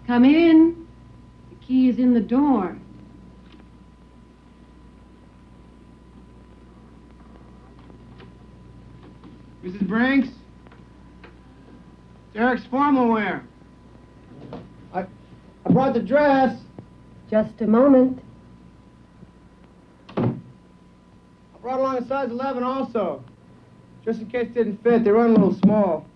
Come in. The key is in the door. Mrs. Brinks? It's Eric's formal wear. I brought the dress. Just a moment. I brought along a size 11 also. Just in case it didn't fit, they run a little small.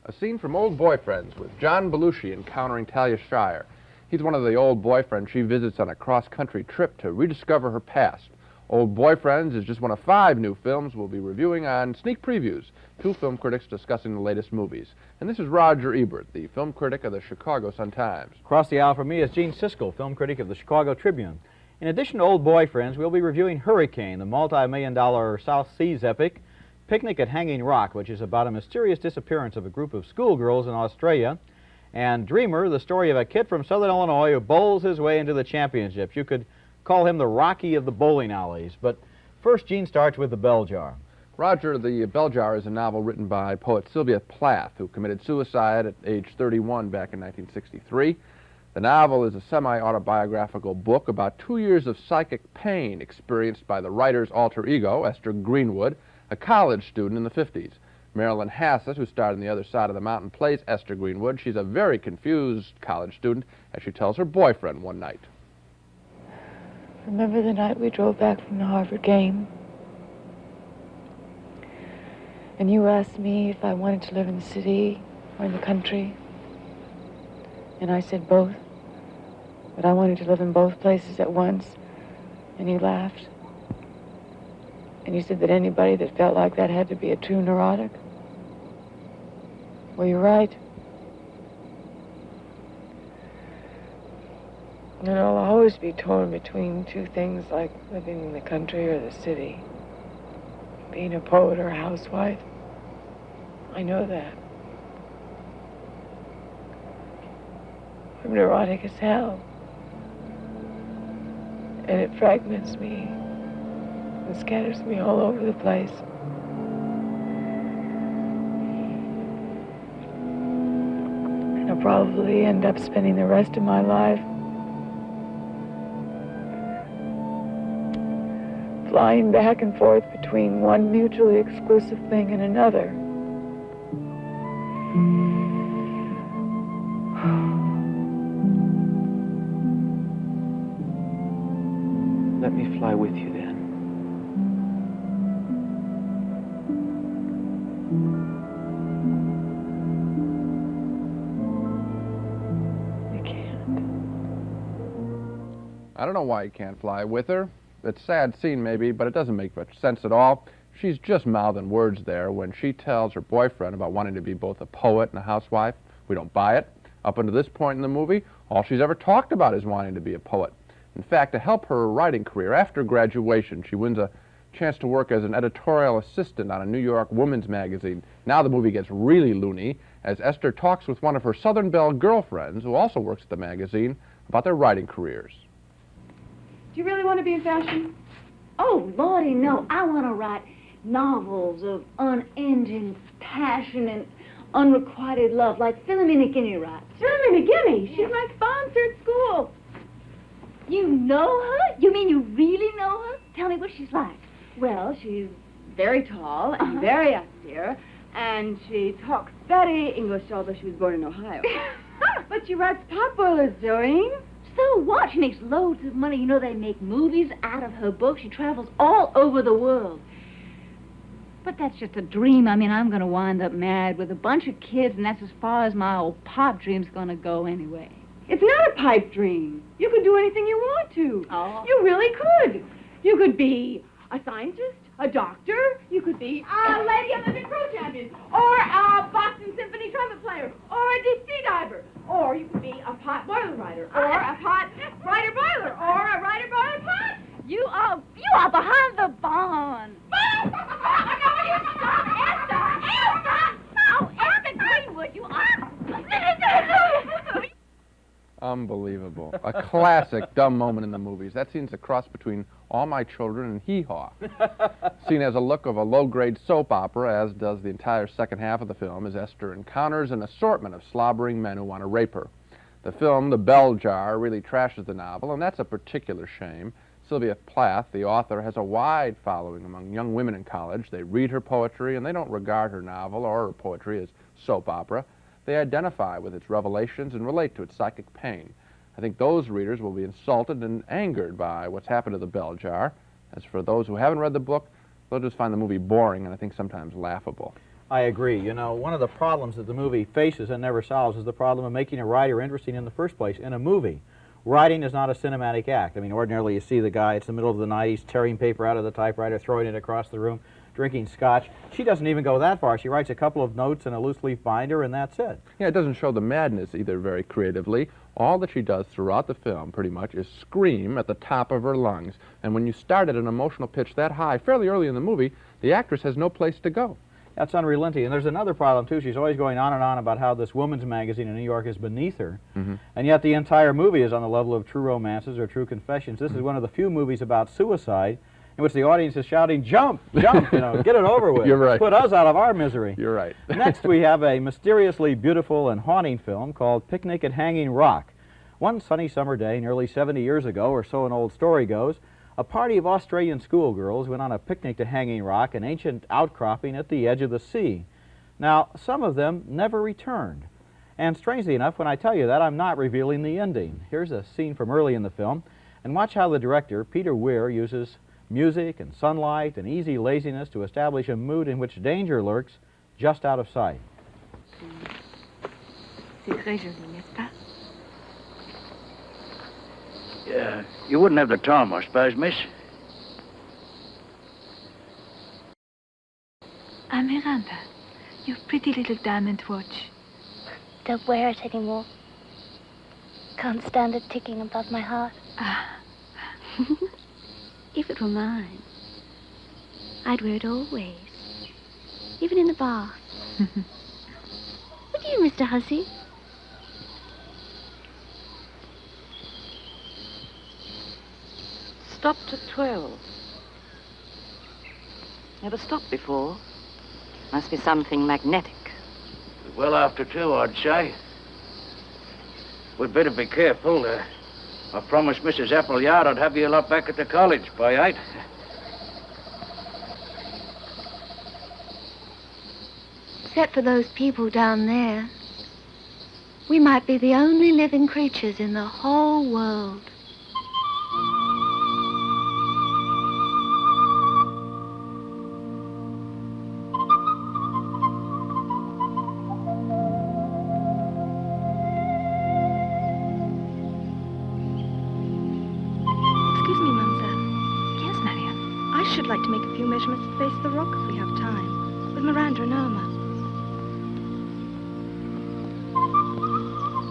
A scene from Old Boyfriends with John Belushi encountering Talia Shire. He's one of the old boyfriends she visits on a cross-country trip to rediscover her past. Old Boyfriends is just one of 5 new films we'll be reviewing on Sneak Previews, 2 film critics discussing the latest movies. And this is Roger Ebert, the film critic of the Chicago Sun-Times. Across the aisle from me is Gene Siskel, film critic of the Chicago Tribune. In addition to Old Boyfriends, we'll be reviewing Hurricane, the multi-million-dollar South Seas epic, Picnic at Hanging Rock, which is about a mysterious disappearance of a group of schoolgirls in Australia, and Dreamer, the story of a kid from Southern Illinois who bowls his way into the championships. You could call him the Rocky of the bowling alleys. But first, Gene starts with The Bell Jar. Roger, The Bell Jar is a novel written by poet Sylvia Plath, who committed suicide at age 31 back in 1963. The novel is a semi-autobiographical book about 2 years of psychic pain experienced by the writer's alter ego, Esther Greenwood, a college student in the 50s. Marilyn Hassett, who starred in The Other Side of the Mountain, plays Esther Greenwood. She's a very confused college student, as she tells her boyfriend one night. Remember the night we drove back from the Harvard game? And you asked me if I wanted to live in the city or in the country. And I said both. But I wanted to live in both places at once. And you laughed. And you said that anybody that felt like that had to be a true neurotic. Well, you're right. And I'll always be torn between 2 things, like living in the country or the city. Being a poet or a housewife. I know that. I'm neurotic as hell. And it fragments me. And scatters me all over the place. And I'll probably end up spending the rest of my life flying back and forth between one mutually exclusive thing and another. Let me fly with you then. I don't know why he can't fly with her. It's a sad scene maybe, but it doesn't make much sense at all. She's just mouthing words there when she tells her boyfriend about wanting to be both a poet and a housewife. We don't buy it. Up until this point in the movie, all she's ever talked about is wanting to be a poet. In fact, to help her writing career, after graduation, she wins a chance to work as an editorial assistant on a New York women's magazine. Now the movie gets really loony as Esther talks with one of her Southern Belle girlfriends, who also works at the magazine, about their writing careers. Do you really want to be in fashion? Oh, Lordy, no. I want to write novels of unending passion and unrequited love, like Philomena Guinea writes. Philomena Guinea? She's my sponsor at school. You know her? You mean you really know her? Tell me what she's like. Well, she's very tall and very austere, and she talks very English, although she was born in Ohio. But she writes potboilers, Doreen. So what? She makes loads of money. You know, they make movies out of her book. She travels all over the world. But that's just a dream. I mean, I'm going to wind up married with a bunch of kids, and that's as far as my old pop dream's going to go anyway. It's not a pipe dream. You could do anything you want to. Oh. You really could. You could be a scientist, a doctor. You could be a Lady Olympic pro champion, or a Boston Symphony trumpet player, or a deep sea diver. Or you could be a pot boiler rider, or a pot rider boiler, or a rider boiler pot. You are behind the barn. Esther Greenwood, you are. Unbelievable. A classic dumb moment in the movies. That scene's a cross between All My Children and Hee Haw. Seen as a look of a low-grade soap opera, as does the entire second half of the film, as Esther encounters an assortment of slobbering men who want to rape her. The film, The Bell Jar, really trashes the novel, and that's a particular shame. Sylvia Plath, the author, has a wide following among young women in college. They read her poetry, and they don't regard her novel or her poetry as soap opera. They identify with its revelations and relate to its psychic pain. I think those readers will be insulted and angered by what's happened to The Bell Jar. As for those who haven't read the book, they'll just find the movie boring and I think sometimes laughable. I agree. You know, one of the problems that the movie faces and never solves is the problem of making a writer interesting in the first place in a movie. Writing is not a cinematic act. I mean, ordinarily you see the guy, it's the middle of the night, he's tearing paper out of the typewriter, throwing it across the room, drinking scotch. She doesn't even go that far. She writes a couple of notes in a loose-leaf binder, and that's it. Yeah, it doesn't show the madness either very creatively. All that she does throughout the film, pretty much, is scream at the top of her lungs. And when you start at an emotional pitch that high, fairly early in the movie, the actress has no place to go. That's unrelenting. And there's another problem, too. She's always going on and on about how this woman's magazine in New York is beneath her. And yet the entire movie is on the level of True Romances or True Confessions. This is one of the few movies about suicide in which the audience is shouting, jump, jump, you know, get it over with. You're right. Put us out of our misery. You're right. Next, we have a mysteriously beautiful and haunting film called Picnic at Hanging Rock. One sunny summer day, nearly 70 years ago, or so an old story goes, a party of Australian schoolgirls went on a picnic to Hanging Rock, an ancient outcropping at the edge of the sea. Now, some of them never returned. And strangely enough, when I tell you that, I'm not revealing the ending. Here's a scene from early in the film, and watch how the director, Peter Weir, uses music and sunlight and easy laziness to establish a mood in which danger lurks just out of sight. C'est très joli, n'est-ce pas? Yeah, you wouldn't have the time, I suppose, miss. Miranda, your pretty little diamond watch. Don't wear it anymore. Can't stand it ticking above my heart. If it were mine, I'd wear it always, even in the bath. Would you, Mr. Hussey? Stopped at 12. Never stopped before. Must be something magnetic. Well after 2, I'd say. We'd better be careful. I promised Mrs. Appleyard I'd have you lot back at the college by 8. Except for those people down there, we might be the only living creatures in the whole world. I'd like to make a few measurements to the base of the rock if we have time, with Miranda and Irma.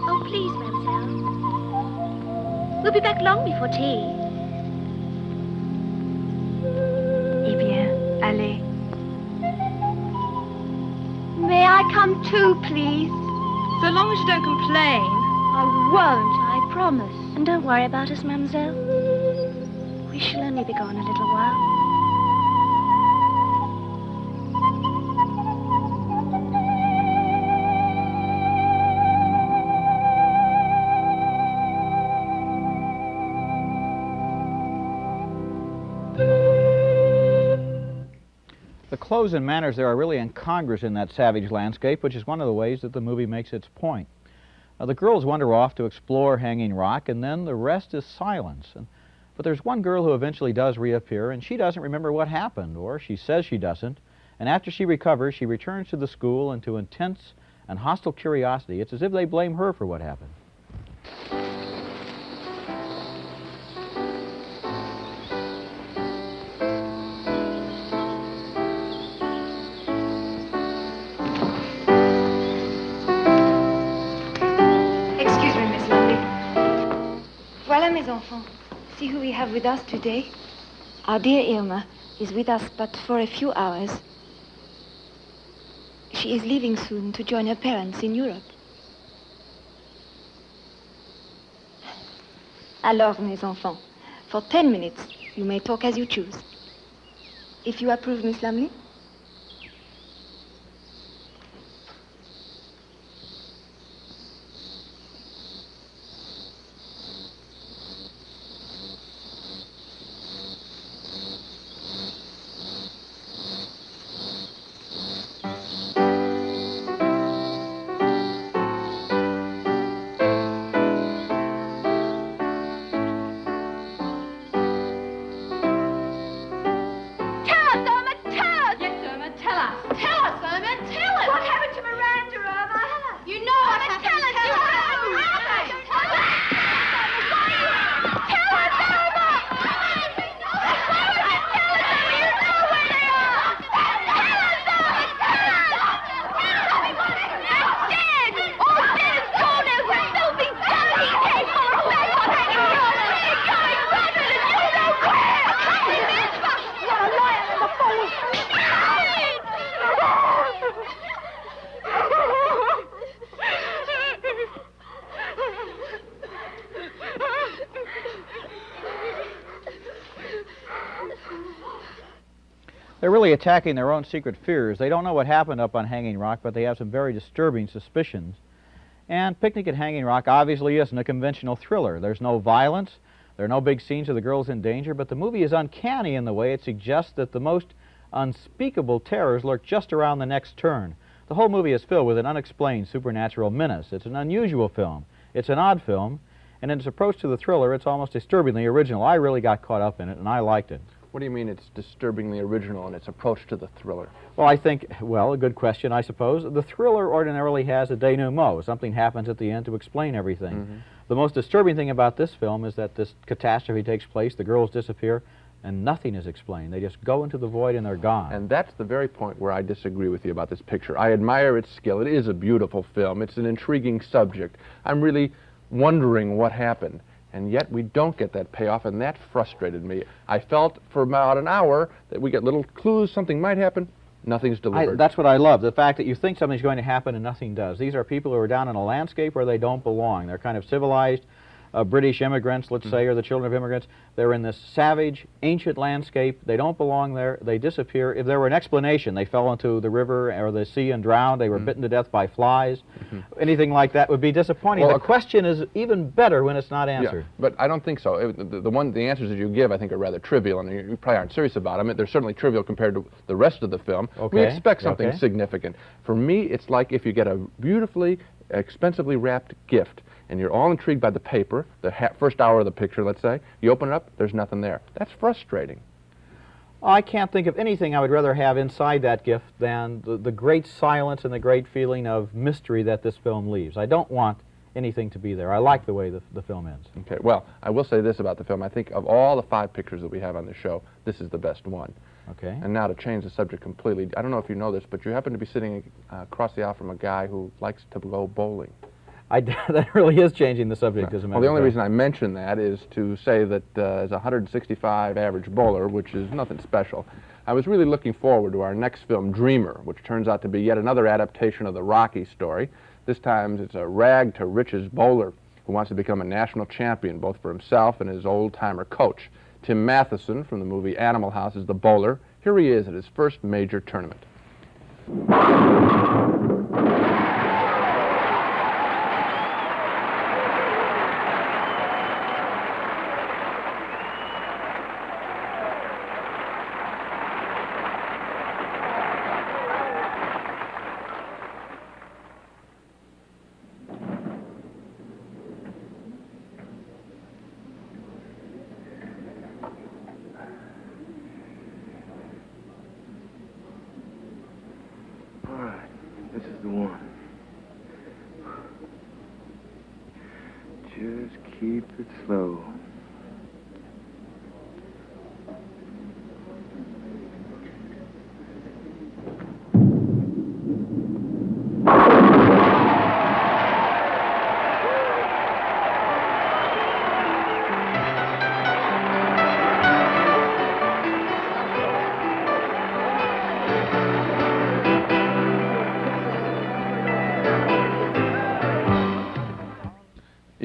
Oh, please, mademoiselle. We'll be back long before tea. Eh bien, allez. May I come too, please? So long as you don't complain. I won't, I promise. And don't worry about us, mademoiselle. We shall only be gone a little while. The clothes and manners there are really incongruous in that savage landscape, which is one of the ways that the movie makes its point. The girls wander off to explore Hanging Rock, and then the rest is silence. But there's one girl who eventually does reappear, and she doesn't remember what happened, or she says she doesn't. And after she recovers, she returns to the school, and to intense and hostile curiosity, it's as if they blame her for what happened. mes enfants. See who we have with us today. Our dear Irma is with us but for a few hours. She is leaving soon to join her parents in Europe. Alors, mes enfants, for 10 minutes, you may talk as you choose. If you approve, Miss Lumley. They're really attacking their own secret fears. They don't know what happened up on Hanging Rock, but they have some very disturbing suspicions. And Picnic at Hanging Rock obviously isn't a conventional thriller. There's no violence, there are no big scenes of the girls in danger, but the movie is uncanny in the way it suggests that the most unspeakable terrors lurk just around the next turn. The whole movie is filled with an unexplained supernatural menace. It's an unusual film. It's an odd film, and in its approach to the thriller, it's almost disturbingly original. I really got caught up in it, and I liked it. What do you mean it's disturbingly original in its approach to the thriller? Well, I think, well, a good question, I suppose. The thriller ordinarily has a denouement. Something happens at the end to explain everything. Mm-hmm. The most disturbing thing about this film is that this catastrophe takes place, the girls disappear, and nothing is explained. They just go into the void and they're gone. And that's the very point where I disagree with you about this picture. I admire its skill. It is a beautiful film. It's an intriguing subject. I'm really wondering what happened. And yet we don't get that payoff, and that frustrated me. I felt for about an hour that we get little clues something might happen, nothing's delivered. That's what I love, the fact that you think something's going to happen and nothing does. These are people who are down in a landscape where they don't belong. They're kind of civilized British immigrants, let's say, or the children of immigrants. They're in this savage, ancient landscape. They don't belong there. They disappear. If there were an explanation, they fell into the river or the sea and drowned, they were bitten to death by flies, anything like that would be disappointing. Well, the question is even better when it's not answered. Yeah, but I don't think so. The answers that you give, I think, are rather trivial, and you probably aren't serious about them. They're certainly trivial compared to the rest of the film. Okay. We expect something significant. For me, it's like if you get a beautifully, expensively wrapped gift, and you're all intrigued by the paper, the first hour of the picture, let's say. You open it up, there's nothing there. That's frustrating. I can't think of anything I would rather have inside that gift than the great silence and the great feeling of mystery that this film leaves. I don't want anything to be there. I like the way the film ends. Okay, well, I will say this about the film. I think of all the 5 pictures that we have on the show, this is the best one. Okay. And now to change the subject completely, I don't know if you know this, but you happen to be sitting across the aisle from a guy who likes to go bowling. That really is changing the subject, as a matter of fact. Well, the only reason I mention that is to say that as a 165 average bowler, which is nothing special, I was really looking forward to our next film, Dreamer, which turns out to be yet another adaptation of the Rocky story. This time it's a rag-to-riches bowler who wants to become a national champion, both for himself and his old-timer coach. Tim Matheson from the movie Animal House is the bowler. Here he is at his first major tournament. This is the one. Just keep it slow.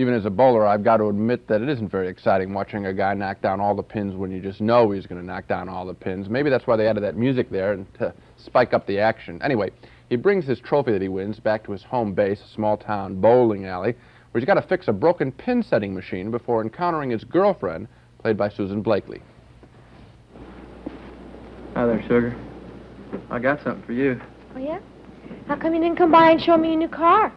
Even as a bowler, I've got to admit that it isn't very exciting watching a guy knock down all the pins when you just know he's going to knock down all the pins. Maybe that's why they added that music there to spike up the action. Anyway, he brings his trophy that he wins back to his home base, a small-town bowling alley, where he's got to fix a broken pin-setting machine before encountering his girlfriend, played by Susan Blakely. Hi there, sugar. I got something for you. Oh, yeah? How come you didn't come by and show me your new car?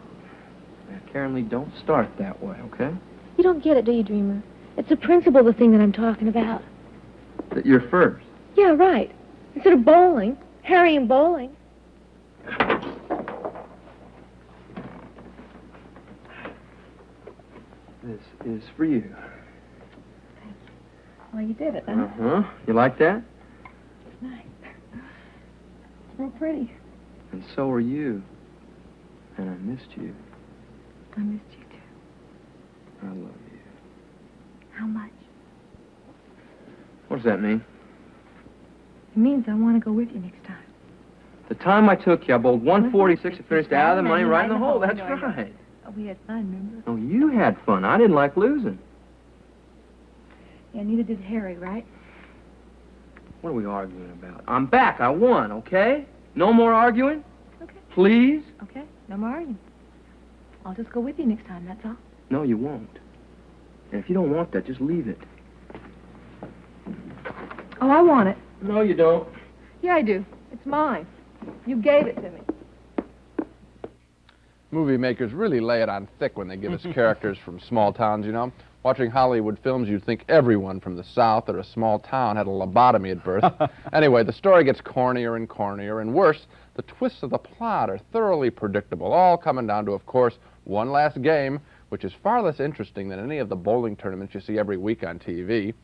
Now, Karen Lee, don't start that way, okay? You don't get it, do you, Dreamer? It's the principle of the thing that I'm talking about. That you're first. Yeah, right. Instead of bowling, Harry and bowling. This is for you. Well, you did it, huh? Uh-huh. You like that? Nice. Real pretty. And so are you. And I missed you. I missed you, too. I love you. How much? What does that mean? It means I want to go with you next time. The time I took you, I bowled 146 and finished out of the money right in the hole. That's I know. right. Oh, we had fun, remember? Oh, you had fun. I didn't like losing. Yeah, neither did Harry, right? What are we arguing about? I'm back. I won, okay? No more arguing? Okay. Please? Okay, no more arguing. I'll just go with you next time, that's all. No, you won't. And if you don't want that, just leave it. Oh, I want it. No, you don't. Yeah, I do. It's mine. You gave it to me. Movie makers really lay it on thick when they give us characters from small towns, you know. Watching Hollywood films, you'd think everyone from the South or a small town had a lobotomy at birth. Anyway, the story gets cornier and cornier, and worse, the twists of the plot are thoroughly predictable, all coming down to, of course, one last game, which is far less interesting than any of the bowling tournaments you see every week on TV.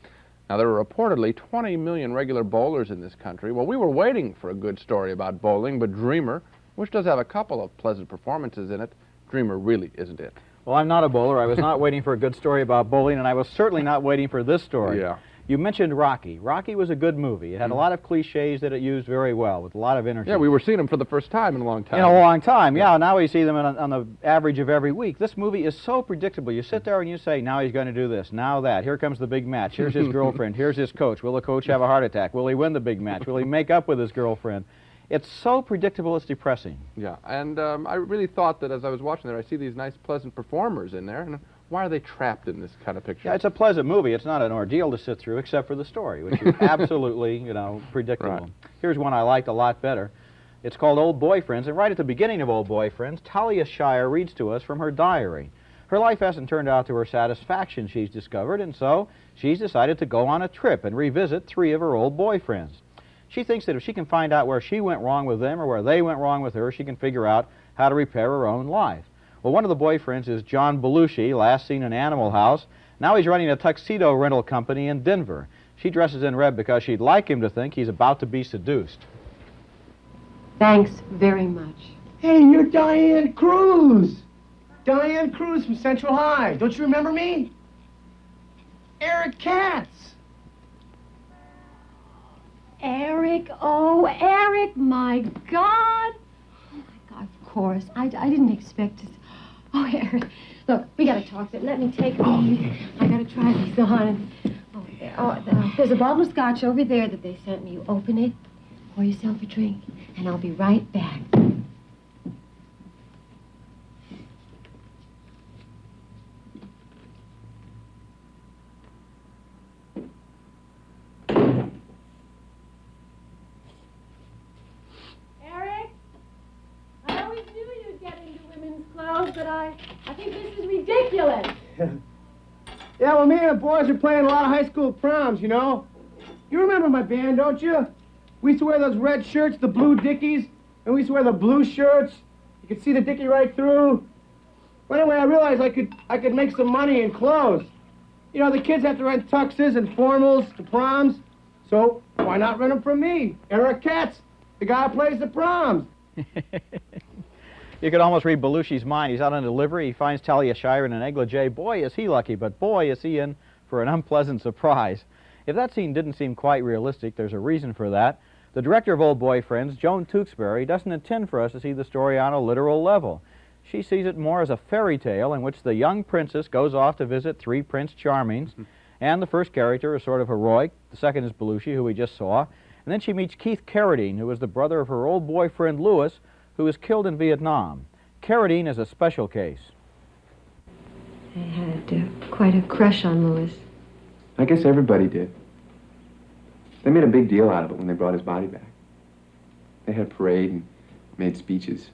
Now, there are reportedly 20 million regular bowlers in this country. Well, we were waiting for a good story about bowling, but Dreamer, which does have a couple of pleasant performances in it, Dreamer really isn't it. Well, I'm not a bowler. I was not waiting for a good story about bowling, and I was certainly not waiting for this story. Yeah. You mentioned Rocky. Rocky was a good movie. It had a lot of cliches that it used very well, with a lot of energy. Yeah, we were seeing them for the first time in a long time. In a long time, yeah. Now we see them on the average of every week. This movie is so predictable. You sit there and you say, now he's going to do this, now that. Here comes the big match. Here's his girlfriend. Here's his coach. Will the coach have a heart attack? Will he win the big match? Will he make up with his girlfriend? It's so predictable, it's depressing. Yeah, and I really thought that as I was watching there, I see these nice, pleasant performers in there, and why are they trapped in this kind of picture? Yeah, it's a pleasant movie. It's not an ordeal to sit through, except for the story, which is absolutely, you know, predictable. Right. Here's one I liked a lot better. It's called Old Boyfriends, and right at the beginning of Old Boyfriends, Talia Shire reads to us from her diary. Her life hasn't turned out to her satisfaction, she's discovered, and so she's decided to go on a trip and revisit 3 of her old boyfriends. She thinks that if she can find out where she went wrong with them or where they went wrong with her, she can figure out how to repair her own life. Well, one of the boyfriends is John Belushi, last seen in Animal House. Now he's running a tuxedo rental company in Denver. She dresses in red because she'd like him to think he's about to be seduced. Thanks very much. Hey, you're Diane Cruz. Diane Cruz from Central High. Don't you remember me? Eric Katz. Eric, oh, Eric, my God. Oh, my God, of course. I didn't expect to. Oh, Eric, look, we got to talk. Let me take these. I got to try these on. There's a bottle of scotch over there that they sent me. You open it, pour yourself a drink, and I'll be right back. But I think this is ridiculous. Yeah, well, me and the boys are playing a lot of high school proms, you know. You remember my band, don't you? We used to wear those red shirts, the blue dickies, and we used to wear the blue shirts. You could see the dickie right through. Well, anyway, I realized I could make some money in clothes. You know, the kids have to rent tuxes and formals to proms, so why not rent them from me, Eric Katz, the guy who plays the proms. You could almost read Belushi's mind. He's out on delivery. He finds Talia Shire in an negligee. Boy, is he lucky, but boy, is he in for an unpleasant surprise. If that scene didn't seem quite realistic, there's a reason for that. The director of Old Boyfriends, Joan Tewksbury, doesn't intend for us to see the story on a literal level. She sees it more as a fairy tale in which the young princess goes off to visit 3 Prince Charmings, and the first character is sort of heroic, the second is Belushi, who we just saw, and then she meets Keith Carradine, who is the brother of her old boyfriend Louis, who was killed in Vietnam. Carradine is a special case. I had quite a crush on Louis. I guess everybody did. They made a big deal out of it when they brought his body back. They had a parade and made speeches.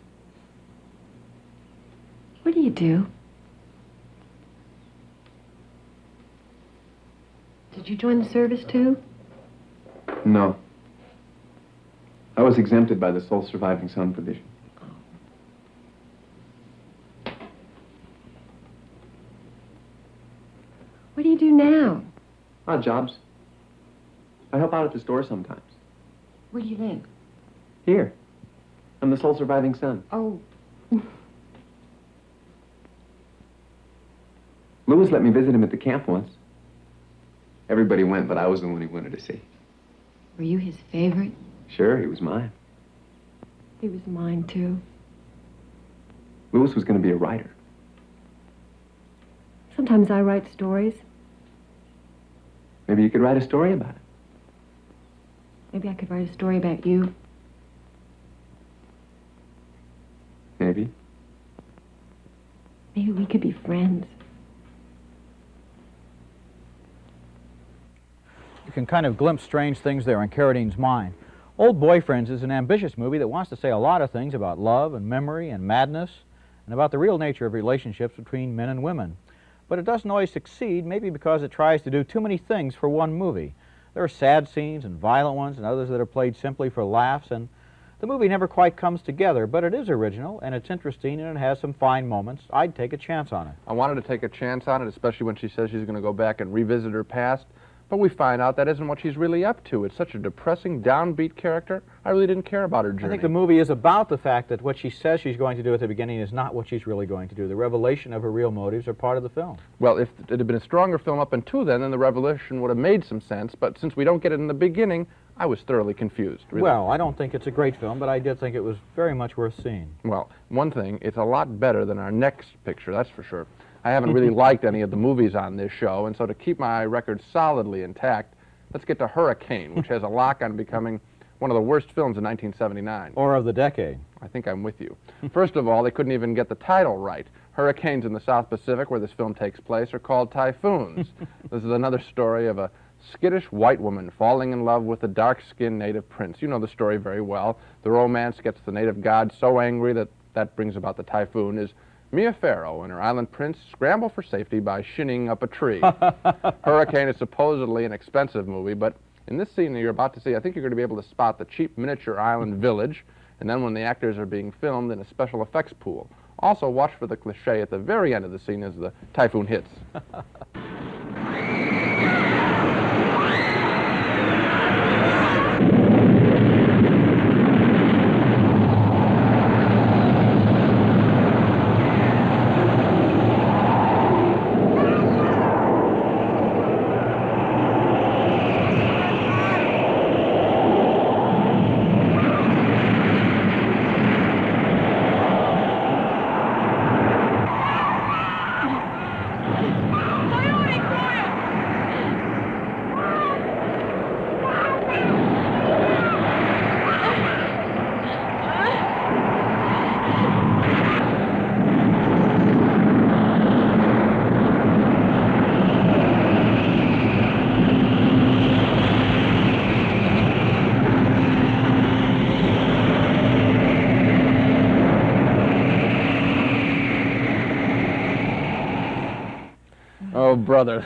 What do you do? Did you join the service too? No. I was exempted by the sole surviving son provision. What do you do now? Odd jobs. I help out at the store sometimes. Where do you live? Here. I'm the sole surviving son. Oh. Louis let me visit him at the camp once. Everybody went, but I was the one he wanted to see. Were you his favorite? Sure, he was mine. He was mine, too. Louis was going to be a writer. Sometimes I write stories. Maybe you could write a story about it. Maybe I could write a story about you. Maybe. Maybe we could be friends. You can kind of glimpse strange things there in Carradine's mind. Old Boyfriends is an ambitious movie that wants to say a lot of things about love and memory and madness and about the real nature of relationships between men and women. But it doesn't always succeed, maybe because it tries to do too many things for one movie. There are sad scenes and violent ones and others that are played simply for laughs, and the movie never quite comes together, but it is original and it's interesting and it has some fine moments. I'd take a chance on it. I wanted to take a chance on it, especially when she says she's going to go back and revisit her past. But we find out that isn't what she's really up to. It's such a depressing, downbeat character. I really didn't care about her journey. I think the movie is about the fact that what she says she's going to do at the beginning is not what she's really going to do. The revelation of her real motives are part of the film. Well, if it had been a stronger film up until then the revelation would have made some sense. But since we don't get it in the beginning, I was thoroughly confused. Really. Well, I don't think it's a great film, but I did think it was very much worth seeing. Well, one thing, it's a lot better than our next picture, that's for sure. I haven't really liked any of the movies on this show, and so to keep my record solidly intact, let's get to Hurricane, which has a lock on becoming one of the worst films in 1979. Or of the decade. I think I'm with you. First of all, they couldn't even get the title right. Hurricanes in the South Pacific, where this film takes place, are called typhoons. This is another story of a skittish white woman falling in love with a dark-skinned native prince. You know the story very well. The romance gets the native god so angry that that brings about the typhoon. Is Mia Farrow and her island prince scramble for safety by shinning up a tree. Hurricane is supposedly an expensive movie, but in this scene that you're about to see, I think you're going to be able to spot the cheap miniature island village, and then when the actors are being filmed in a special effects pool. Also, watch for the cliche at the very end of the scene as the typhoon hits. Oh, brother.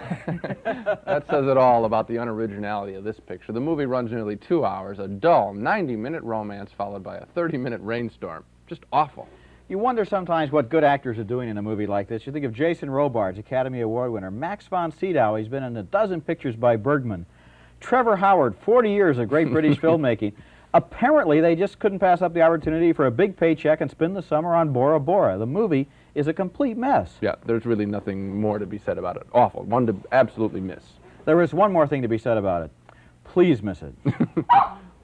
That says it all about the unoriginality of this picture. The movie runs nearly 2 hours, a dull 90-minute romance followed by a 30-minute rainstorm. Just awful. You wonder sometimes what good actors are doing in a movie like this. You think of Jason Robards, Academy Award winner. Max von Sydow, he's been in a dozen pictures by Bergman. Trevor Howard, 40 years of great British filmmaking. Apparently, they just couldn't pass up the opportunity for a big paycheck and spend the summer on Bora Bora. The movie is a complete mess. Yeah, there's really nothing more to be said about it. Awful. One to absolutely miss. There is one more thing to be said about it. Please miss it.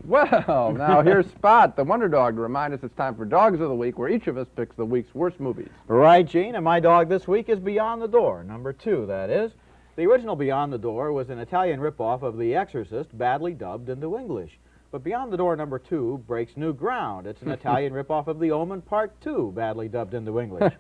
Well, now here's Spot, the Wonder Dog, to remind us it's time for Dogs of the Week, where each of us picks the week's worst movies. Right, Gene, and my dog this week is Beyond the Door, number 2, that is. The original Beyond the Door was an Italian ripoff of The Exorcist, badly dubbed into English. But Beyond the Door number 2 breaks new ground. It's an Italian ripoff of The Omen Part 2, badly dubbed into English.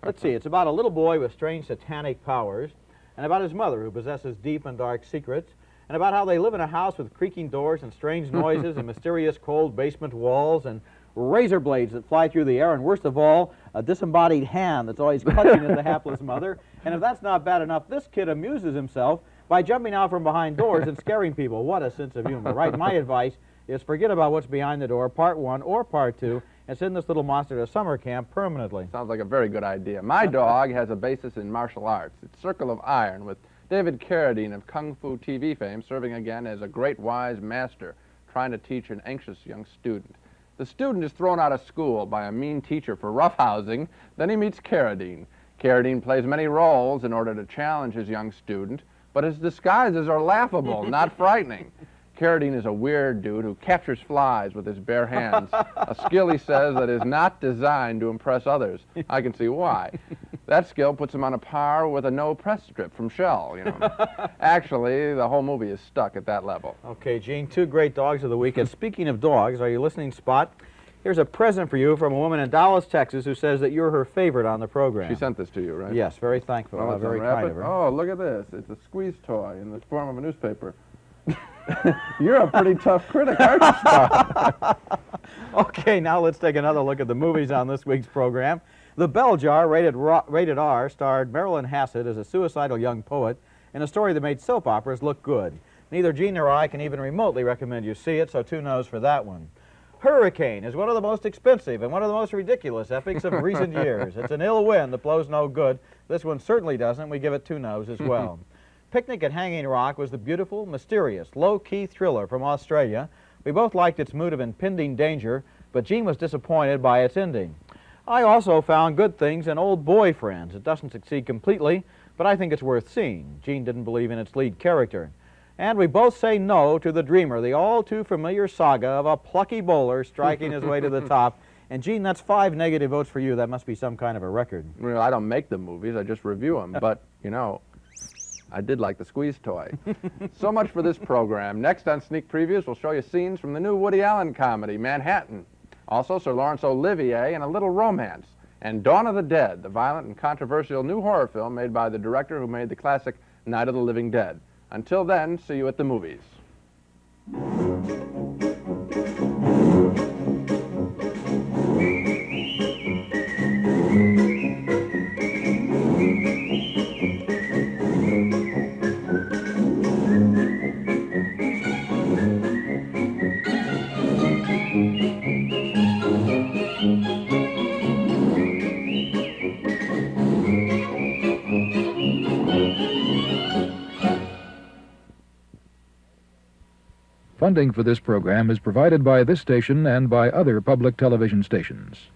Let's see, it's about a little boy with strange satanic powers, and about his mother who possesses deep and dark secrets, and about how they live in a house with creaking doors and strange noises and mysterious cold basement walls and razor blades that fly through the air, and worst of all, a disembodied hand that's always clutching at the hapless mother. And if that's not bad enough, this kid amuses himself by jumping out from behind doors and scaring people. What a sense of humor, right? My advice is forget about what's behind the door, Part 1 or Part 2, and send this little monster to summer camp permanently. Sounds like a very good idea. My dog has a basis in martial arts. It's Circle of Iron, with David Carradine of Kung Fu TV fame serving again as a great wise master trying to teach an anxious young student. The student is thrown out of school by a mean teacher for roughhousing. Then he meets Carradine. Carradine plays many roles in order to challenge his young student, but his disguises are laughable, not frightening. Carradine is a weird dude who captures flies with his bare hands, a skill he says that is not designed to impress others. I can see why. That skill puts him on a par with a no-press strip from Shell, you know. Actually, the whole movie is stuck at that level. Okay, Gene, 2 great dogs of the week. And speaking of dogs, are you listening, Spot? Here's a present for you from a woman in Dallas, Texas, who says that you're her favorite on the program. She sent this to you, right? Yes, very thankful. Oh, Very kind of her. Oh, look at this. It's a squeeze toy in the form of a newspaper. You're a pretty tough critic, aren't you, Spot? Okay, now let's take another look at the movies on this week's program. The Bell Jar, rated R, starred Marilyn Hassett as a suicidal young poet in a story that made soap operas look good. Neither Gene nor I can even remotely recommend you see it, so 2 no's for that one. Hurricane is one of the most expensive and one of the most ridiculous epics of recent years. It's an ill wind that blows no good. This one certainly doesn't. We give it 2 no's as well. Picnic at Hanging Rock was the beautiful, mysterious, low-key thriller from Australia. We both liked its mood of impending danger, but Gene was disappointed by its ending. I also found good things in Old Boyfriends. It doesn't succeed completely, but I think it's worth seeing. Gene didn't believe in its lead character. And we both say no to The Dreamer, the all-too-familiar saga of a plucky bowler striking his way to the top. And, Gene, that's 5 negative votes for you. That must be some kind of a record. Well, I don't make the movies. I just review them. But, you know, I did like the squeeze toy. So much for this program. Next on Sneak Previews, we'll show you scenes from the new Woody Allen comedy, Manhattan. Also, Sir Laurence Olivier and A Little Romance. And Dawn of the Dead, the violent and controversial new horror film made by the director who made the classic Night of the Living Dead. Until then, see you at the movies. Funding for this program is provided by this station and by other public television stations.